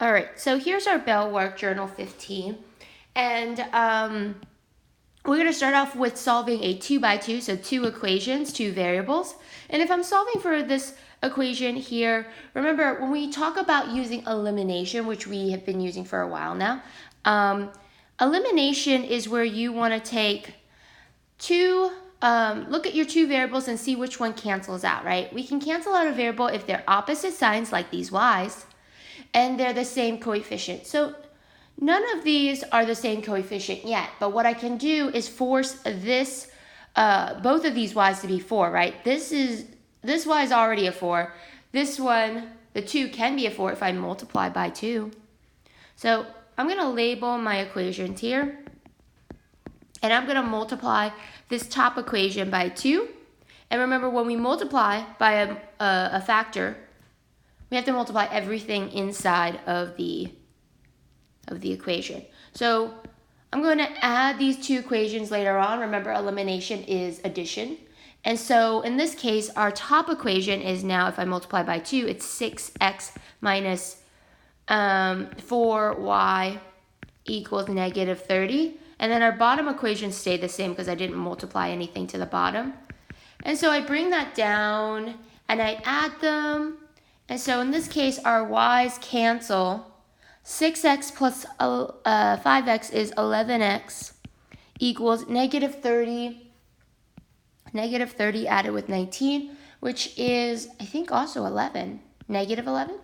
All right, so here's our Bell Work Journal 15. And we're going to start off with solving a 2 by 2, so two equations, two variables. And if I'm solving for this equation here, remember when we talk about using elimination, which we have been using for a while now, elimination is where you want to take look at your two variables and see which one cancels out, right? We can cancel out a variable if they're opposite signs, like these y's, and they're the same coefficient. So none of these are the same coefficient yet, but what I can do is force this, both of these y's to be 4, right? This y is already a 4. This one, the 2, can be a 4 if I multiply by 2. So I'm going to label my equations here, and I'm going to multiply this top equation by 2. And remember, when we multiply by a factor, we have to multiply everything inside of the equation. So I'm going to add these two equations later on. Remember, elimination is addition. And so in this case, our top equation is now, if I multiply by 2, it's 6x minus 4y equals negative 30. And then our bottom equations stay the same because I didn't multiply anything to the bottom. And so I bring that down and I add them. And so in this case, our y's cancel. 6x plus 5x is 11x equals negative 30. Negative 30 added with 19, which is, I think, also 11. Negative 11.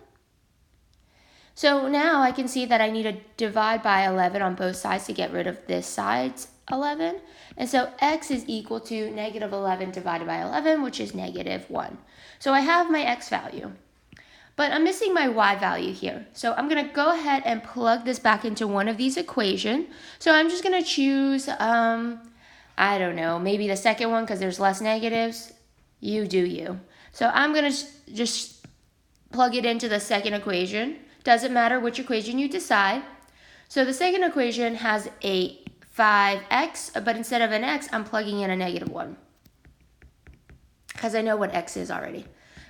So now I can see that I need to divide by 11 on both sides to get rid of this side's 11. And so x is equal to negative 11 divided by 11, which is negative 1. So I have my x value. But I'm missing my y value here. So I'm going to go ahead and plug this back into one of these equations. So I'm just going to choose, I don't know, maybe the second one because there's less negatives. You do you. So I'm going to just plug it into the second equation. Doesn't matter which equation you decide. So the second equation has a 5x, but instead of an x, I'm plugging in a negative 1. Because I know what x is already.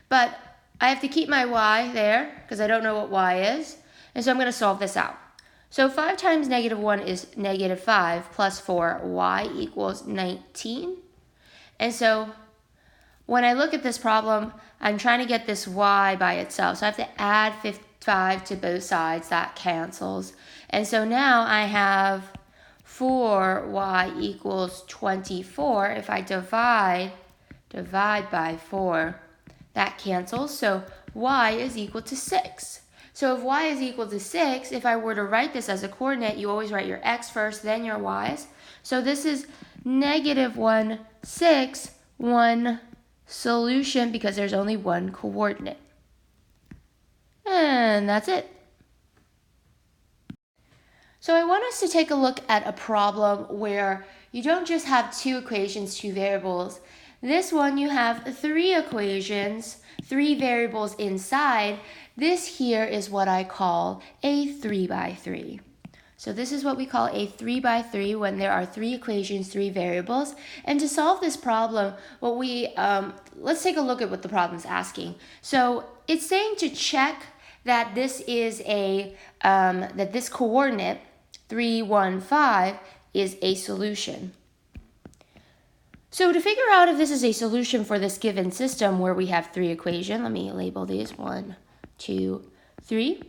But I have to keep my y there because I don't know what y is. And so I'm going to solve this out. So 5 times negative 1 is negative 5 plus 4, y equals 19. And so when I look at this problem, I'm trying to get this y by itself. So I have to add 5 to both sides. That cancels. And so now I have 4y equals 24. If I divide by 4, that cancels, so y is equal to 6. So if y is equal to 6, if I were to write this as a coordinate, you always write your x first, then your y's. So this is negative 1, 6, 1 solution because there's only one coordinate. And that's it. So I want us to take a look at a problem where you don't just have two equations, two variables. This one you have 3 equations, 3 variables inside. This here is what I call a 3 by 3. So this is what we call a 3 by 3 when there are 3 equations, 3 variables. And to solve this problem, let's take a look at what the problem is asking. So it's saying to check that this is that this coordinate 3, 1, 5 is a solution. So to figure out if this is a solution for this given system where we have 3 equations, let me label these 1, 2, 3.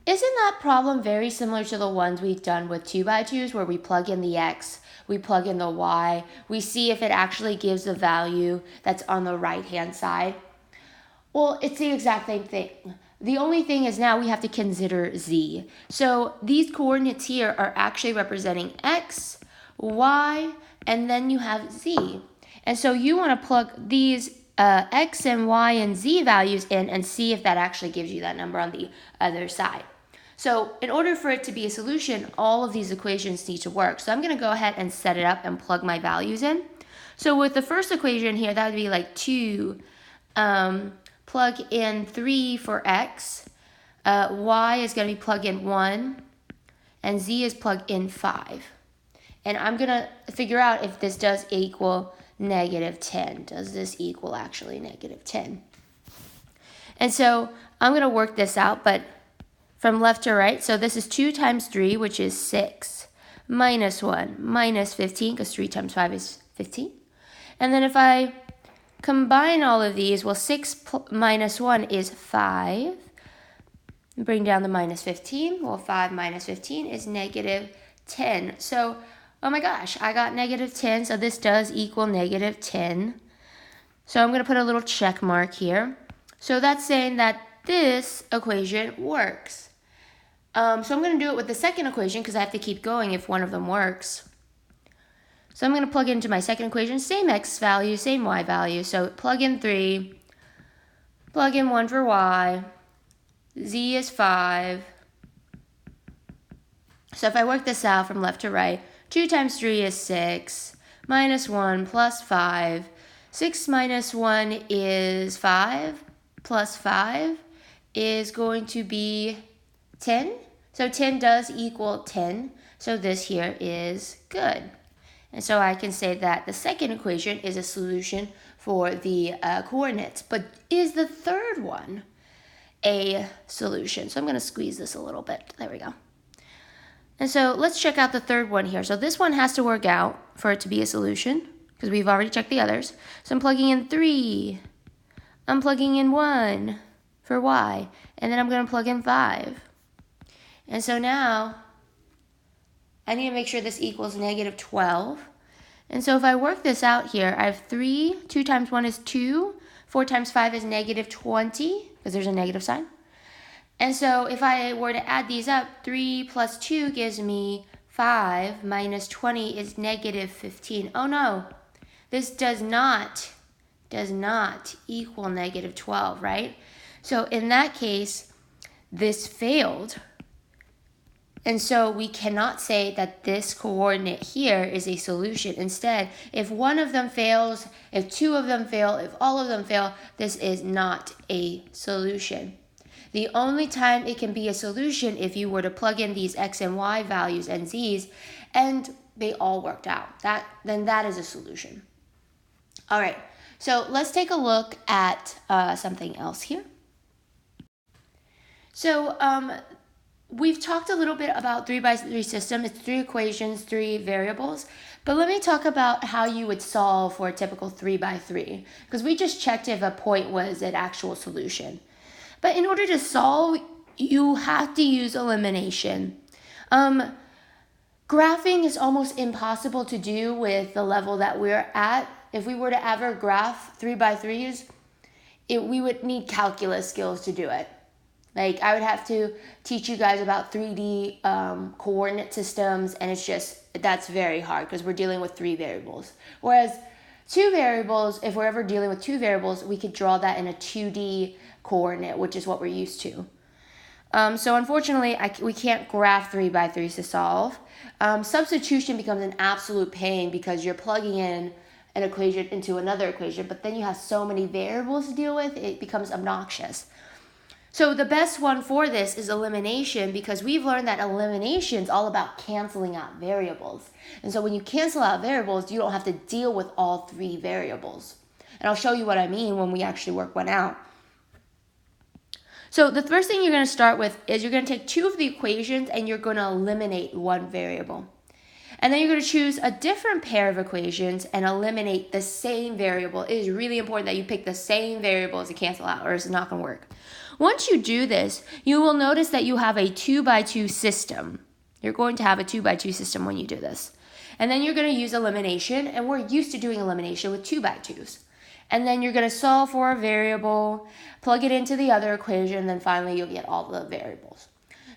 Isn't that problem very similar to the ones we've done with 2 by 2s where we plug in the x, we plug in the y, we see if it actually gives the value that's on the right-hand side? Well, it's the exact same thing. The only thing is now we have to consider z. So these coordinates here are actually representing x, y, and then you have z. And so you want to plug these x and y and z values in and see if that actually gives you that number on the other side. So in order for it to be a solution, all of these equations need to work. So I'm going to go ahead and set it up and plug my values in. So with the first equation here, that would be like 2, plug in 3 for x, y is going to be plug in 1, and z is plug in 5. And I'm going to figure out if this does equal negative 10. Does this equal actually negative 10? And so I'm going to work this out, but from left to right. So this is 2 times 3, which is 6, minus 1, minus 15, because 3 times 5 is 15. And then if I combine all of these, well, 6 minus 1 is 5. Bring down the minus 15. Well, 5 minus 15 is negative 10. So, oh my gosh, I got negative 10. So this does equal negative 10. So I'm going to put a little check mark here. So that's saying that this equation works. So I'm going to do it with the second equation because I have to keep going if one of them works. So I'm going to plug into my second equation, same x value, same y value. So plug in 3, plug in 1 for y, z is 5. So if I work this out from left to right, 2 times 3 is 6, minus 1 plus 5. 6 minus 1 is 5, plus 5 is going to be 10. So 10 does equal 10, so this here is good. And so I can say that the second equation is a solution for the coordinates. But is the third one a solution? So I'm going to squeeze this a little bit. There we go. And so let's check out the third one here. So this one has to work out for it to be a solution because we've already checked the others. So I'm plugging in 3. I'm plugging in 1 for y. And then I'm going to plug in 5. And so now I need to make sure this equals negative 12. And so if I work this out here, I have 3, 2 times 1 is 2, 4 times 5 is negative 20, because there's a negative sign. And so if I were to add these up, 3 plus 2 gives me 5, minus 20 is negative 15. Oh no, this does not equal negative 12, right? So in that case, this failed. And so we cannot say that this coordinate here is a solution. Instead, if one of them fails, if two of them fail, if all of them fail, this is not a solution. The only time it can be a solution if you were to plug in these x and y values and z's and they all worked out. Then that is a solution. All right, so let's take a look at something else here. So we've talked a little bit about 3x3 system. It's 3 equations, 3 variables. But let me talk about how you would solve for a typical 3x3, because we just checked if a point was an actual solution. But in order to solve, you have to use elimination. Graphing is almost impossible to do with the level that we're at. If we were to ever graph 3x3s, we would need calculus skills to do it. Like, I would have to teach you guys about 3D coordinate systems, and that's very hard because we're dealing with 3 variables. Whereas 2 variables, if we're ever dealing with 2 variables, we could draw that in a 2D coordinate, which is what we're used to. So unfortunately, we can't graph 3x3s to solve. Substitution becomes an absolute pain because you're plugging in an equation into another equation, but then you have so many variables to deal with, it becomes obnoxious. So the best one for this is elimination, because we've learned that elimination is all about canceling out variables. And so when you cancel out variables, you don't have to deal with all 3 variables. And I'll show you what I mean when we actually work one out. So the first thing you're going to start with is you're going to take 2 of the equations and you're going to eliminate 1 variable. And then you're going to choose a different pair of equations and eliminate the same variable. It is really important that you pick the same variables to cancel out, or it's not going to work. Once you do this, you will notice that you have a 2x2 system. You're going to have a 2x2 system when you do this. And then you're going to use elimination, and we're used to doing elimination with 2x2s. And then you're going to solve for a variable, plug it into the other equation, and then finally you'll get all the variables.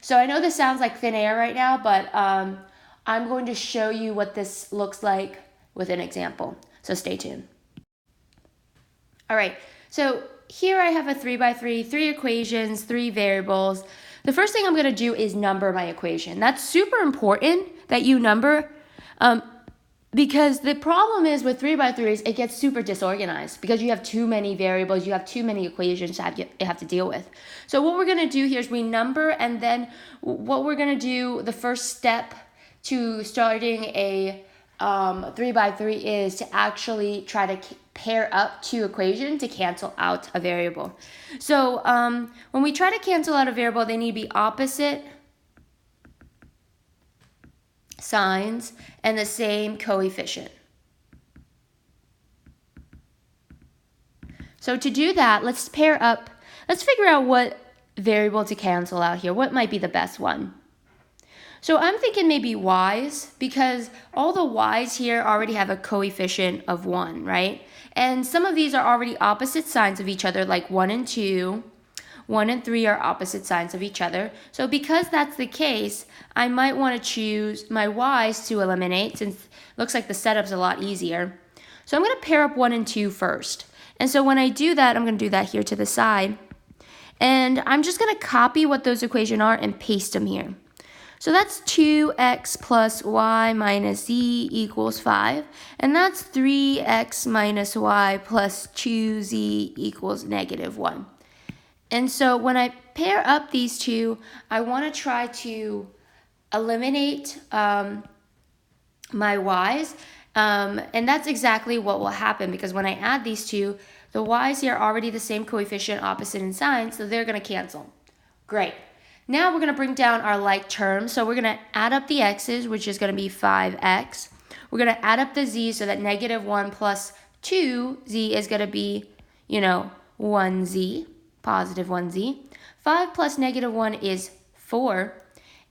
So I know this sounds like thin air right now, but I'm going to show you what this looks like with an example. So stay tuned. All right, so here I have a 3x3, 3 equations, 3 variables. The first thing I'm going to do is number my equation. That's super important that you number, because the problem is with 3x3s, it gets super disorganized because you have too many variables, you have too many equations you have to deal with. So what we're going to do here is we number, and then what we're going to do, the first step to starting a 3x3 is to actually try to pair up two equations to cancel out a variable. So when we try to cancel out a variable, they need to be opposite signs and the same coefficient. So to do that, let's figure out what variable to cancel out here. What might be the best one? So I'm thinking maybe y's, because all the y's here already have a coefficient of 1, right? And some of these are already opposite signs of each other, like 1 and 2. 1 and 3 are opposite signs of each other. So because that's the case, I might want to choose my y's to eliminate, since it looks like the setup's a lot easier. So I'm going to pair up 1 and 2 first. And so when I do that, I'm going to do that here to the side. And I'm just going to copy what those equations are and paste them here. So that's 2x plus y minus z equals 5. And that's 3x minus y plus 2z equals negative 1. And so when I pair up these two, I want to try to eliminate my y's. And that's exactly what will happen, because when I add these two, the y's here are already the same coefficient, opposite in sign, so they're going to cancel. Great. Now we're going to bring down our like terms. So we're going to add up the x's, which is going to be 5x. We're going to add up the z's, so that negative 1 plus 2z is going to be, 1z, positive 1z. 5 plus negative 1 is 4.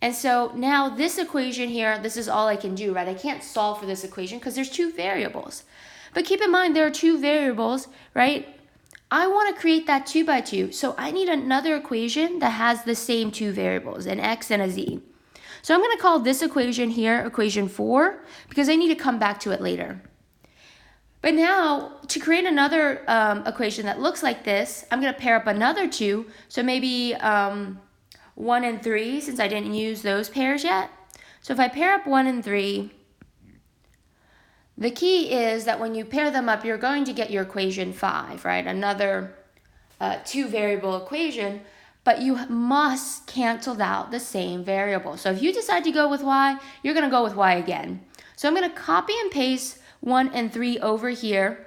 And so now this equation here, this is all I can do, right? I can't solve for this equation because there's two variables. But keep in mind, there are two variables, right? I want to create that 2 by 2, so I need another equation that has the same two variables, an x and a z. So I'm going to call this equation here equation 4, because I need to come back to it later. But now, to create another equation that looks like this, I'm going to pair up another 2, so maybe 1 and 3, since I didn't use those pairs yet. So if I pair up 1 and 3, the key is that when you pair them up, you're going to get your equation 5, right? Another two-variable equation, but you must cancel out the same variable. So if you decide to go with y, you're going to go with y again. So I'm going to copy and paste 1 and 3 over here.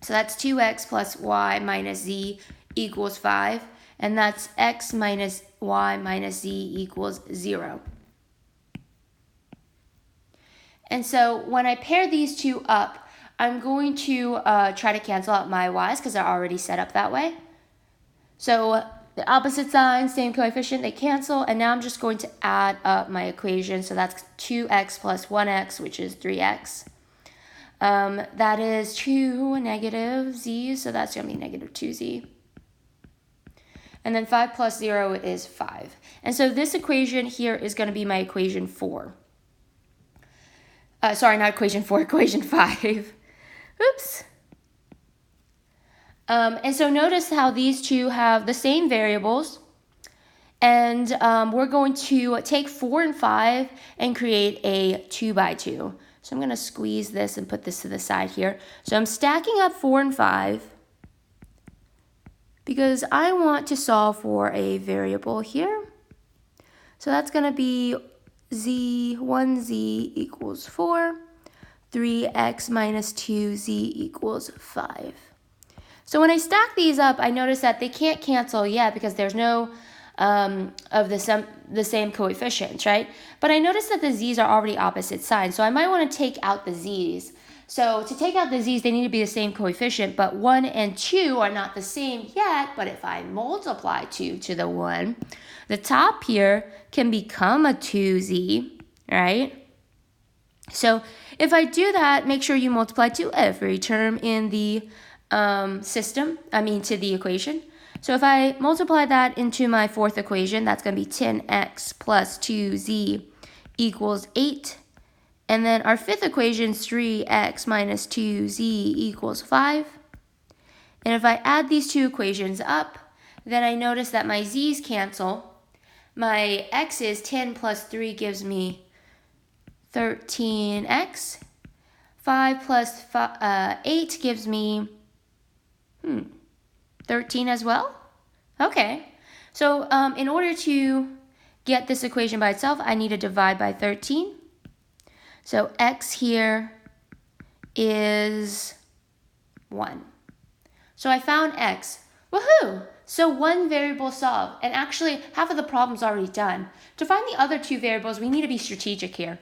So that's 2x plus y minus z equals 5, and that's x minus y minus z equals 0. And so when I pair these two up, I'm going to try to cancel out my y's because they're already set up that way. So the opposite signs, same coefficient, they cancel. And now I'm just going to add up my equation. So that's 2x plus 1x, which is 3x. That is 2 negative z's, so that's going to be negative 2z. And then 5 plus 0 is 5. And so this equation here is going to be my equation 4. Sorry, not equation 4, equation 5. Oops. And so notice how these two have the same variables. And we're going to take 4 and 5 and create a 2 by 2. So I'm going to squeeze this and put this to the side here. So I'm stacking up 4 and 5 because I want to solve for a variable here. So that's going to be 1z equals 4, 3x minus 2z equals 5. So when I stack these up, I notice that they can't cancel yet because there's no of the same coefficients, right? But I notice that the z's are already opposite signs, so I might want to take out the z's. So to take out the z's, they need to be the same coefficient, but 1 and 2 are not the same yet. But if I multiply 2 to the 1, the top here can become a 2z, right? So if I do that, make sure you multiply to every term in the to the equation. So if I multiply that into my fourth equation, that's going to be 10x plus 2z equals 8. And then our fifth equation is 3x minus 2z equals 5. And if I add these two equations up, then I notice that my z's cancel. My x's, 10 plus 3 gives me 13x. 5 plus 8 gives me 13 as well? Okay. So in order to get this equation by itself, I need to divide by 13. So x here is 1. So I found x. Woohoo! So one variable solved, and actually half of the problem's already done. To find the other two variables, we need to be strategic here.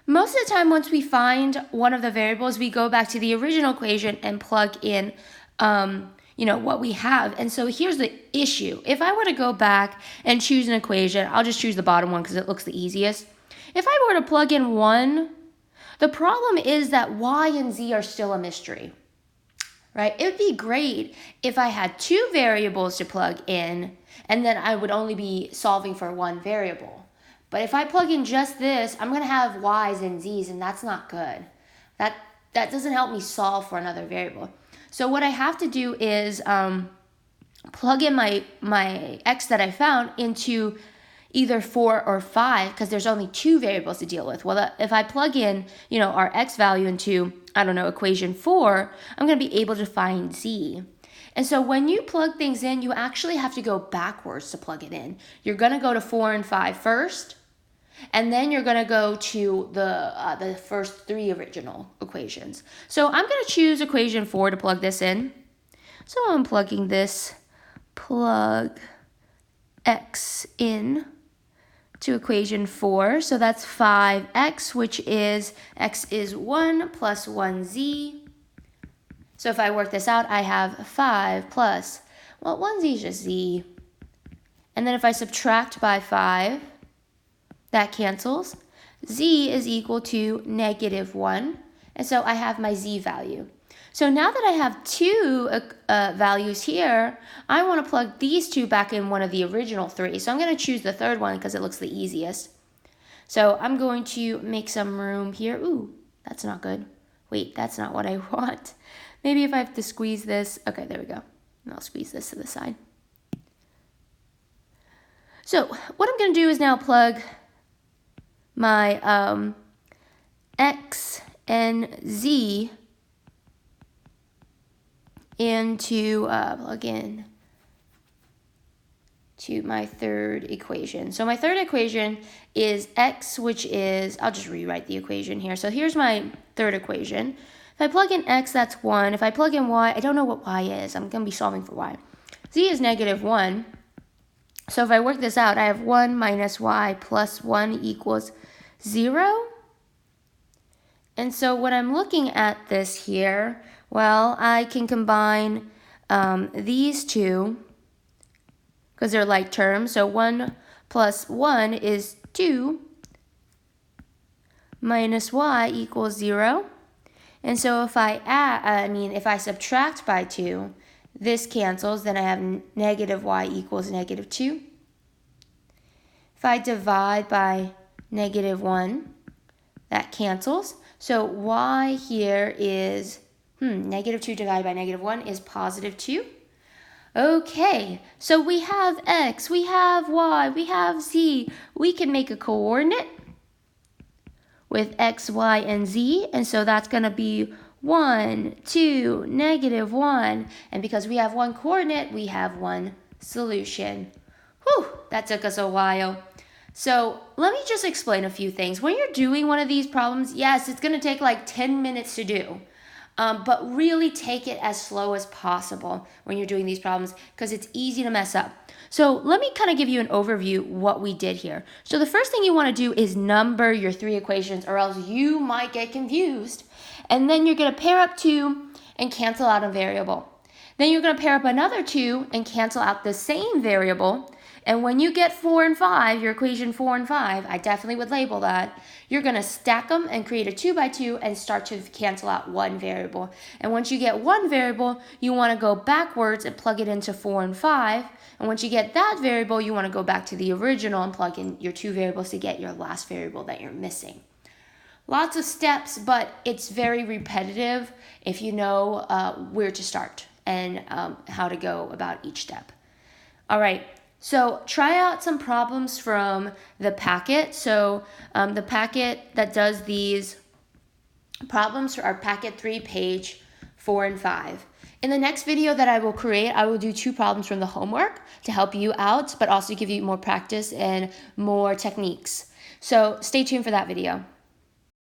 Most of the time, once we find one of the variables, we go back to the original equation and plug in what we have. And so here's the issue. If I were to go back and choose an equation, I'll just choose the bottom one because it looks the easiest. If I were to plug in 1, the problem is that y and z are still a mystery, right? It would be great if I had 2 variables to plug in, and then I would only be solving for 1 variable. But if I plug in just this, I'm going to have y's and z's, and that's not good. That doesn't help me solve for another variable. So what I have to do is plug in my x that I found into either 4 or 5, because there's only 2 variables to deal with. Well, if I plug in, our x value into, equation 4, I'm going to be able to find z. And so when you plug things in, you actually have to go backwards to plug it in. You're going to go to 4 and 5 first, and then you're going to go to the first 3 original equations. So I'm going to choose equation 4 to plug this in. So I'm plugging this plug x in to equation 4. So that's 5x, which is x is 1 plus 1z. So if I work this out, I have 5 plus, 1z is just z. And then if I subtract by 5, that cancels. Z is equal to -1. And so I have my z value. So now that I have 2 values here, I want to plug these 2 back in one of the original 3. So I'm going to choose the third one because it looks the easiest. So I'm going to make some room here. Ooh, that's not good. Wait, that's not what I want. Maybe if I have to squeeze this. Okay, there we go. And I'll squeeze this to the side. So what I'm going to do is now plug my x and z into plug in to my third equation. So my third equation is x, which is, I'll just rewrite the equation here. So here's my third equation. If I plug in x, that's 1. If I plug in y, I don't know what y is. I'm going to be solving for y. Z is -1. So if I work this out, I have 1 minus y plus 1 equals 0. And so when I'm looking at this here, well, I can combine these two because they're like terms. So 1 plus 1 is 2 minus y equals 0. And so if if I subtract by 2, this cancels. Then I have -y equals -2. If I divide by -1, that cancels. So y here is, -2 divided by -1 is +2. Okay, so we have x, we have y, we have z. We can make a coordinate with x, y, and z. And so that's going to be 1, 2, -1. And because we have one coordinate, we have one solution. Whew, that took us a while. So let me just explain a few things. When you're doing one of these problems, yes, it's going to take like 10 minutes to do. But really take it as slow as possible when you're doing these problems because it's easy to mess up. So let me kind of give you an overview what we did here. So the first thing you want to do is number your 3 equations or else you might get confused. And then you're going to pair up 2 and cancel out a variable. Then you're going to pair up another 2 and cancel out the same variable. And when you get 4 and 5, your equation 4 and 5, I definitely would label that, you're going to stack them and create a 2 by 2 and start to cancel out one variable. And once you get one variable, you want to go backwards and plug it into 4 and 5. And once you get that variable, you want to go back to the original and plug in your 2 variables to get your last variable that you're missing. Lots of steps, but it's very repetitive if you know where to start and how to go about each step. All right. So try out some problems from the packet. So the packet that does these problems are packet 3, page 4 and 5. In the next video that I will create, I will do 2 problems from the homework to help you out, but also give you more practice and more techniques. So stay tuned for that video.